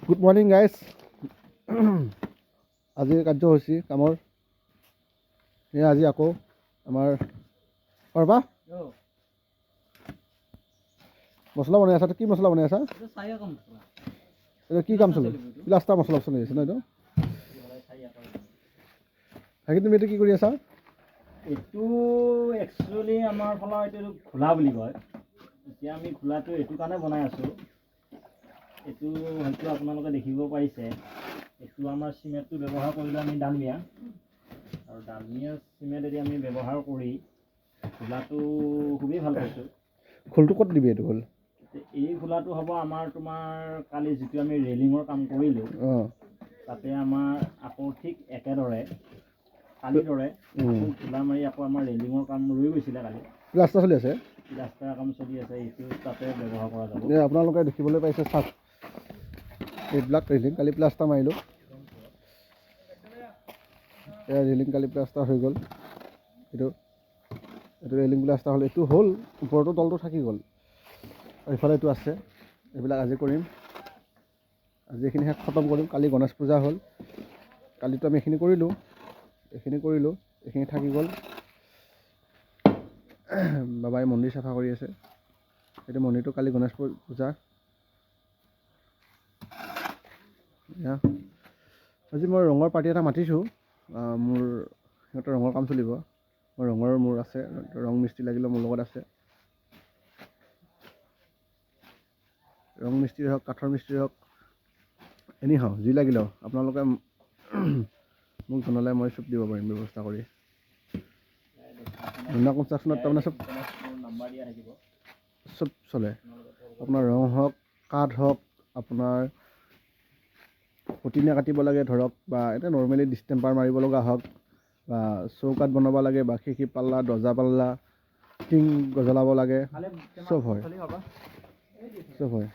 Good morning guys. আজিৰ কাৰ্যসূচী কামৰ এয়া আজি আকৌ আমাৰ কৰবা মছলা বনাই আছা। কি মছলা বনাই আছা? এইটো কি কাম চলে? প্লাষ্টাৰ মছলা চলি আছে ন? এইটো বাকী তুমি এইটো কি কৰি আছা? এইটো একচুৱেলি আমাৰ ফালৰ এইটো খোলা বুলি কয়। এতিয়া আমি খোলাটো এইটো কাৰণে বনাই আছোঁ। এইটো হয়তো আপোনালোকে দেখিব পাৰিছে, এইটো আমাৰ চিমেণ্টটো ব্যৱহাৰ কৰিলে আমি ডালমিয়া, আৰু ডালমিয়া চিমেণ্টেদি আমি ব্যৱহাৰ কৰি খোলাটো খুবেই ভাল পাইছোঁ। খোলটো ক'ত দিবি? এইটো খোল এই খোলাটো হ'ব আমাৰ তোমাৰ কালি যিটো আমি ৰেলিঙৰ কাম কৰিলোঁ, তাতে আমাৰ আকৌ ঠিক একেদৰে কালিৰ দৰে খোলা মাৰি আকৌ আমাৰ ৰেলিঙৰ কাম ৰৈ গৈছিলে। কালি প্লাষ্টাৰ চলি আছে, প্লাষ্টাৰ কাম চলি আছে। এইটো তাতে ব্যৱহাৰ কৰা যাব। আপোনালোকে দেখিবলৈ পাইছে চাওক, এইবিলাক ৰেলিং কালি প্লাষ্টাৰ মাৰিলোঁ। এয়া ৰেলিং কালি প্লাষ্টাৰ হৈ গ'ল। এইটো ৰেলিং প্লাষ্টাৰ হ'ল। এইটো হ'ল, ওপৰতো তলটো থাকি গ'ল, আৰু ইফালে এইটো আছে। এইবিলাক আজি কৰিম, আজি এইখিনি শেষ খতম কৰিম। কালি গণেশ পূজা হ'ল, কালিতো আমি এইখিনি কৰিলোঁ, এইখিনি থাকি গ'ল। বাবাই মন্দিৰ চাফা কৰি আছে। এইটো মন্দিৰটো কালি গণেশ পূজা। আজি মই ৰঙৰ পাৰ্টি এটা মাতিছোঁ। মোৰ সিহঁতৰ ৰঙৰ কাম চলিব। ৰঙৰ মোৰ আছে, ৰং মিস্ত্ৰী লাগিলেও মোৰ লগত আছে। ৰং মিস্ত্ৰী হওক, কাঠৰ মিস্ত্ৰী হওক, এনি হাও যি লাগিলেও আপোনালোকে মোক জনালে মই চব দিব পাৰিম ব্যৱস্থা কৰি। ধুনীয়া কনষ্ট্ৰাকশ্যনত তাৰমানে চব চলে। আপোনাৰ ৰং হওক, কাঠ হওক, আপোনাৰ পটিনীয়া কাটিব লাগে ধৰক, বা এতিয়া নৰ্মেলি ডিষ্টেম্পাৰ মাৰিব লগা হওক, বা চৌকাঠ বনাব লাগে, বা খিৰিকী পাল্লা, দৰ্জা পাল্লা, টিং গজলাব লাগে, চব হয়।